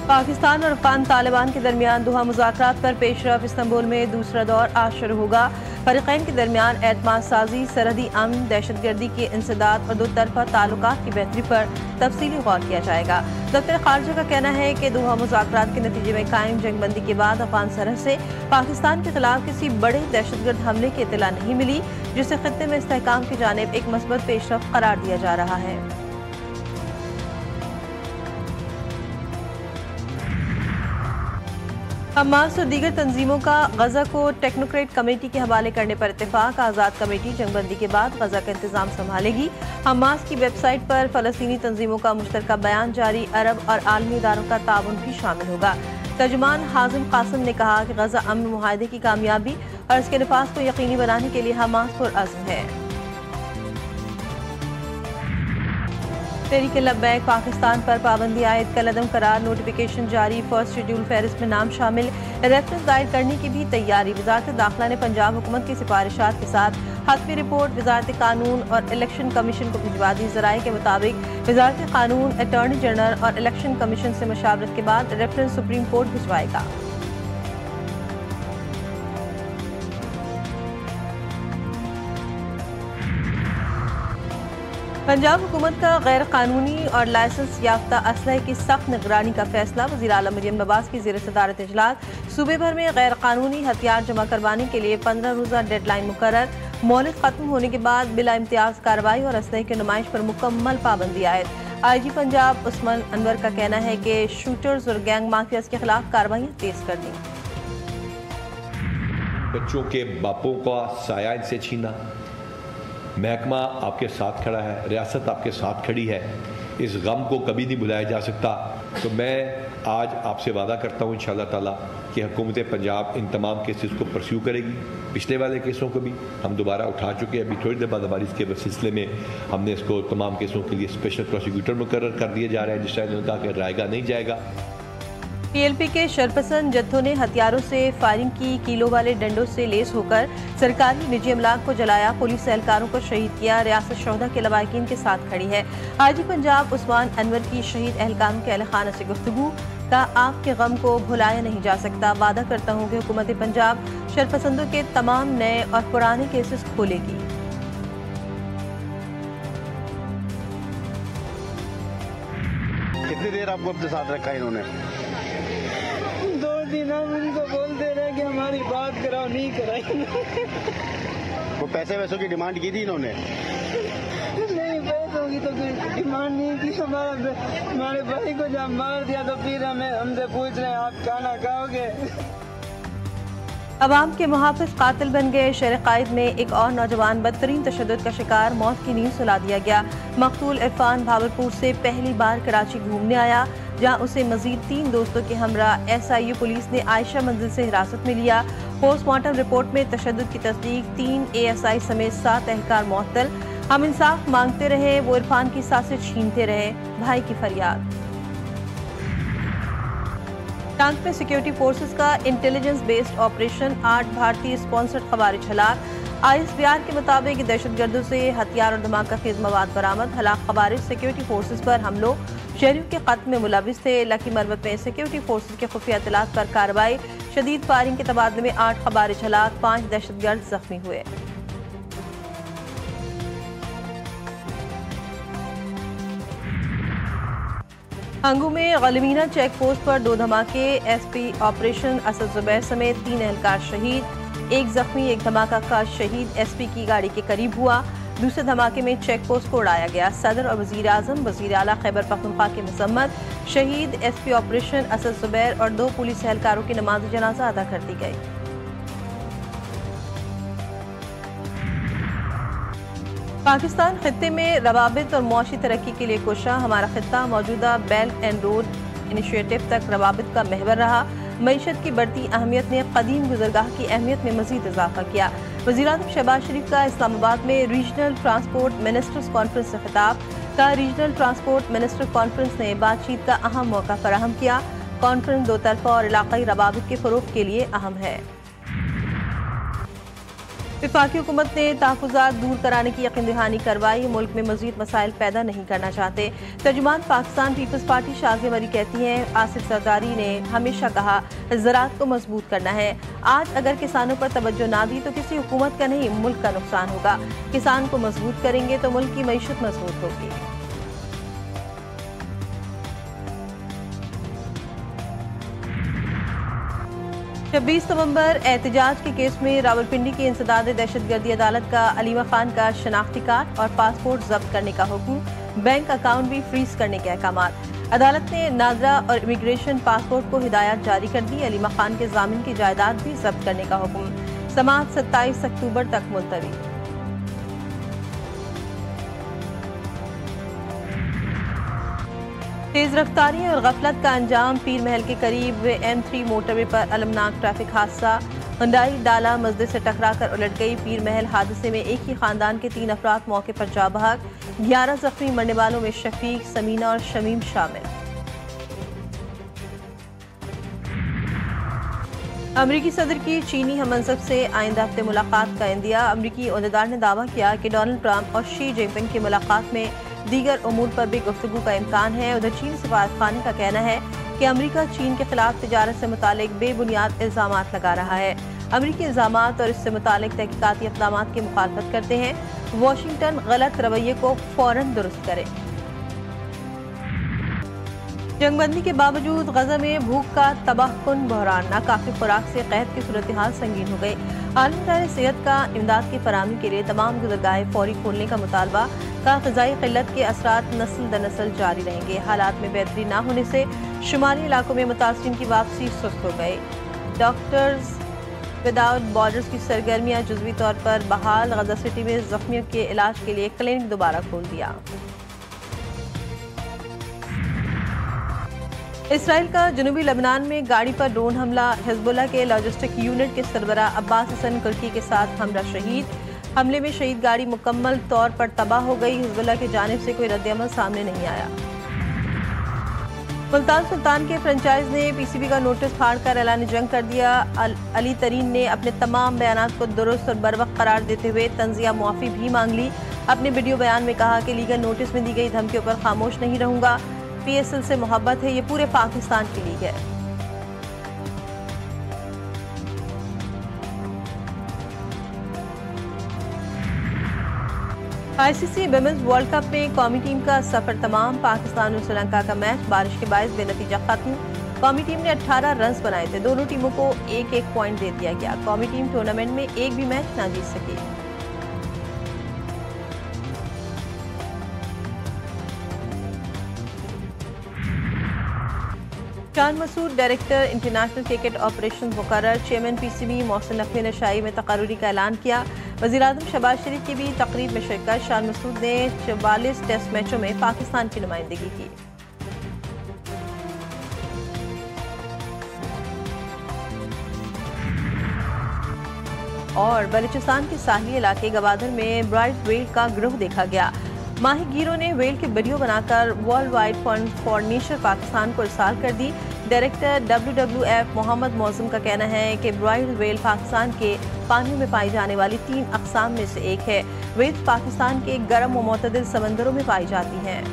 पाकिस्तान और अफगान तालिबान के दरमियान दोहा मुज़ाकरात पर पेशरफ। इस्तांबुल में दूसरा दौर आज शुरू होगा। फरीक़ैन के दरमियान एतमाद साजी, सरहदी अमन, दहशतगर्दी के इंसदाद और दो तरफा ताल्लुकात की बेहतरी पर तफसीली गौर किया जाएगा। दफ्तर खारजा का कहना है कि दोहा मुज़ाकरात के नतीजे में कायम जंगबंदी के बाद अफगान सरहद से पाकिस्तान के खिलाफ किसी बड़े दहशतगर्द हमले की इत्तला नहीं मिली, जिसे खित्ते में इस्तेहकाम की जानिब एक मस्बत पेशरफ करार दिया जा रहा है। हमास और दीगर तंजीमों का गजा को टेक्नोक्रेट कमेटी के हवाले करने पर इत्तेफाक। आज़ाद कमेटी जंगबंदी के बाद गजा का इंतजाम संभालेगी। हमास की वेबसाइट पर फलस्तीनी तंजीमों का मुश्तरका बयान जारी। अरब और आलमी इदारों का ताउन भी शामिल होगा। तर्जुमान हाजिम कासिम ने कहा कि गजा अमन मुआहदे की कामयाबी और इसके नफाज को यकीनी बनाने के लिए हमास पुरअज़्म है। तहरीक लब्बैक पाकिस्तान पर पाबंदी आयद कलअदम करार। नोटिफिकेशन जारी। फर्स्ट शेड्यूल फहरिस्त में नाम शामिल। रेफरेंस दायर करने की भी तैयारी। वजारत दाखिला ने पंजाब हुकूमत की सिफारिशात के साथ हतमी रिपोर्ट वजारत कानून और इलेक्शन कमीशन को भिजवा दी। ज़राए के मुताबिक वजारत कानून अटॉर्नी जनरल और इलेक्शन कमीशन से मशावरत के बाद रेफरेंस सुप्रीम कोर्ट भिजवाएगा। पंजाब हुकूमत का गैर कानूनी और लाइसेंस याफ्ता असलहे की सख्त निगरानी का फैसला। वज़ीर आला मरियम नवाज की ज़ेर सदारत इजलास। सूबे भर में गैर कानूनी हथियार जमा करवाने के लिए 15 रोज़ा डेडलाइन मुकर्रर। मौलिद खत्म होने के बाद बिला इम्तियाज कार्रवाई और असलहे की नुमाइश पर मुकम्मल पाबंदी आयद। IG पंजाब उस्मान अनवर का कहना है कि शूटर्स और गैंग माफियाज के खिलाफ कार्रवाइयाँ तेज कर दी। बच्चों के बापों का साया इनसे छीना। महकमा आपके साथ खड़ा है, रियासत आपके साथ खड़ी है। इस गम को कभी नहीं भुलाया जा सकता। तो मैं आज आपसे वादा करता हूँ इंशाअल्लाह ताला कि हुकूमत पंजाब इन तमाम केसेस को परस्यू करेगी। पिछले वाले केसों को भी हम दोबारा उठा चुके हैं। अभी थोड़ी देर बाद हमारी इसके सिलसिले में हमने इसको तमाम केसों के लिए स्पेशल प्रोसिक्यूटर मुकर्रर कर दिए जा रहे हैं, जिस टाइम उन्होंने कहा कि रायगा नहीं जाएगा। PLP के शरपसंद जत्थों ने हथियारों से फायरिंग की। किलो वाले डंडों से लेस होकर सरकारी निजी अमलाक को जलाया। पुलिस एहलकारों को शहीद किया। रियासत शोहदा के लवाकिन के साथ खड़ी है। IG पंजाब उस्मान अनवर की शहीद एहलकारों के अहलखाना से गुफ्तगू का आपके गम को भुलाया नहीं जा सकता। वादा करता हूँ कि हुकूमत पंजाब शरपसंदों के तमाम नए और पुराने केसेस खोलेगी। कितनी देर आपको अपने साथ रखा इन्होंने? 2 दिन हम उनको बोलते रहे कि हमारी बात कराओ, नहीं कराई। वो पैसे वैसों की डिमांड की थी इन्होंने? नहीं, पैसों की तो कोई डिमांड नहीं की। हमारे भाई को जब मार दिया तो फिर हमसे पूछ रहे हैं आप खाना खाओगे। अवाम के मुहाफिज कातिल बन गए। शहर कायद में एक और नौजवान बदतरीन तशद्दुद का शिकार। मौत की नींद सुला दिया गया। मकतूल इरफान भावलपुर से पहली बार कराची घूमने आया, जहां उसे मजीद 3 दोस्तों के हमरा SIU पुलिस ने आयशा मंजिल से हिरासत में लिया। पोस्टमार्टम रिपोर्ट में तशद्दुद की तस्दीक। 3 ASI समेत 7 एहलकार मुअत्तल। हम इंसाफ मांगते रहे, वो इरफान की सांसें छीनते रहे। भाई की फरियाद। टांग में सिक्योरिटी फोर्सेस का इंटेलिजेंस बेस्ड ऑपरेशन। 8 भारतीय स्पॉन्सर्ड खवारिज हलाक। ISBR के मुताबिक दहशतगर्दों से हथियार और धमाका खेज मवाद बरामद। हलाक खवारिज सिक्योरिटी फोर्सेस पर हमलों, शहरियों के कत्ल में मुलविस थे। लकी मरवत में सिक्योरिटी फोर्सेस के खुफिया इत्तलात पर कार्रवाई। शदीद फायरिंग के तबादले में 8 खवारिज हलाक, 5 दहशतगर्द जख्मी हुए। अंगू में गलमीना चेक पोस्ट पर 2 धमाके। SP ऑपरेशन असद जुबैर समेत 3 एहलकार शहीद। 1 जख्मी। 1 धमाका का शहीद SP की गाड़ी के करीब हुआ। दूसरे धमाके में चेक पोस्ट को उड़ाया गया। सदर और वजीर आजम वजीर आला खैबर पख्तूनख्वा की मसम्मत। शहीद SP ऑपरेशन असद जुबैर और 2 पुलिस एहलकारों की नमाज जनाजा अदा कर दी गई। पाकिस्तान खित्ते में रवाबित और मुआशी तरक्की के लिए कोशा। हमारा खित्ता मौजूदा बेल्ट एंड रोड इनिशिएटिव तक रवाबित का महवर रहा। मईशत की बढ़ती अहमियत ने कदीम गुजरगाह की अहमियत में मजीद इजाफा किया। वज़ीर-ए-आज़म शहबाज शरीफ का इस्लामाबाद में रीजनल ट्रांसपोर्ट मिनिस्टर्स कॉन्फ्रेंस से खिताब। का रीजनल ट्रांसपोर्ट मिनिस्टर कॉन्फ्रेंस ने बातचीत का अहम मौका फराहम किया। कॉन्फ्रेंस 2 तरफा और इलाकाई रवाबित के फ़रोग़ के लिए अहम है। वफाकी हुकूमत ने तहफ़्फ़ुज़ात दूर कराने की यकीन दहानी करवाई। मुल्क में मज़ीद मसाइल पैदा नहीं करना चाहते। तर्जुमान पाकिस्तान पीपल्स पार्टी शाज़िया मरी कहती हैं, आसिफ ज़रदारी ने हमेशा कहा ज़राअत को मजबूत करना है। आज अगर किसानों पर तवज्जो ना दी तो किसी हुकूमत का नहीं मुल्क का नुकसान होगा। किसान को मजबूत करेंगे तो मुल्क की मईशत मजबूत होगी। छब्बीस नवंबर एहतजाज के केस में रावलपिंडी की इंसदाद दहशतगर्दी अदालत का अलीमा खान का शनाख्ती कार्ड और पासपोर्ट जब्त करने का हुक्म, बैंक अकाउंट भी फ्रीज करने के अहकामात। अदालत ने नादरा और इमिग्रेशन पासपोर्ट को हिदायत जारी कर दी। अलीमा खान के जामिन की जायदाद भी जब्त करने का हुक्म। समाअत 27 अक्टूबर तक मुलतवी। तेज रफ्तारी और गफलत का अंजाम, पीर महल के करीब M3 मोटरवे पर अलमनाक ट्रैफिक हादसा। हुंडई डाला मजदे से टकराकर उलट गई। पीर महल हादसे में एक ही खानदान के 3 अफराद मौके पर जा बहक। 11 जख्मी, मरने वालों में शफीक, समीना और शमीम शामिल। अमरीकी सदर की चीनी हममंसब से आइंदा हफ्ते मुलाकात का इंदिया। अमरीकी ओहदेदार ने दावा किया कि डोनाल्ड ट्रंप और शी जिनपिंग की मुलाकात में दीगर उमूर पर भी गुफ्तगू का इम्कान है। उधर चीन सफारतखाने का कहना है कि अमरीका चीन के खिलाफ तिजारत से मुतालिक बेबुनियाद इल्जामात लगा रहा है। अमरीकी इल्जामात और इससे मुतालिक तहकीकाती इक़दामात की मुखालफत करते हैं। वाशिंगटन गलत रवैये को फौरन दुरुस्त करे। जंगबंदी के बावजूद गजा में भूख का तबाहकुन बहरान, नाकाफी खुराक से कहत की सूरत हाल संगीन हो गई। आलमी इदारे सेहत का इमदाद की फराहमी के लिए तमाम गुज़रगाहें फौरी खोलने का मुतालबा का। ग़िज़ाई क़िल्लत के असरात नस्ल दर नस्ल जारी रहेंगे। हालात में बेहतरी न होने से शुमाली इलाकों में मुतासिरीन की वापसी सुस्त हो गई। डॉक्टर्स विदाउट बॉर्डर्स की सरगर्मियाँ जुज़वी तौर पर बहाल। गजा सिटी में जख्मियों के इलाज के लिए क्लिनिक दोबारा खोल दिया। इसराइल का जनूबी लेबनान में गाड़ी पर ड्रोन हमला। हिजबुल्लाह के लॉजिस्टिक यूनिट के सरबरा अब्बास हसन कुर्की के साथ हमला शहीद। हमले में शहीद गाड़ी मुकम्मल तौर पर तबाह हो गई। हिजबुल्लाह की जानिब से कोई रद्दअमल सामने नहीं आया। मुल्तान सुल्तान के फ्रेंचाइज ने PCB का नोटिस फाड़कर ऐलान जंग कर दिया। अली तरीन ने अपने तमाम बयानात को दुरुस्त और बरवक्त करार देते हुए तंजिया मुआफ़ी भी मांग ली। अपने वीडियो बयान में कहा कि लीगल नोटिस में दी गई धमकियों पर खामोश नहीं रहूंगा। PSL से मोहब्बत है, ये पूरे पाकिस्तान की लीग है। ICC विमेंस वर्ल्ड कप में कौमी टीम का सफर तमाम। पाकिस्तान और श्रीलंका का मैच बारिश के बायस बेनतीजा खत्म। कौमी टीम ने 18 रन बनाए थे। दोनों टीमों को एक एक पॉइंट दे दिया गया। कौमी टीम टूर्नामेंट में एक भी मैच ना जीत सकी। Shan Masood director international cricket operation मुकर्रर। चेयरमैन PCB मोहसिन नकवी ने शाही में तकर्रुरी का ऐलान किया। वज़ीर-ए-आज़म शहबाज शरीफ की भी तकरीब में शिरकत। शान मसूद ने 44 टेस्ट मैचों में पाकिस्तान की नुमाइंदगी की। और बलूचिस्तान के साहिली इलाके गवादर में ब्राइट वेल का गिरोह देखा गया। माहीगीरों ने वेल के वीडियो बनाकर world wide fund for nature Pakistan को इरसाल कर दी। डायरेक्टर WWF मोहम्मद मौसम का कहना है कि ब्राइट वेल पाकिस्तान के पानियों में पाई जाने वाली 3 अक़साम में से एक है। वेल पाकिस्तान के गर्म व मुतदिल समंदरों में पाई जाती हैं।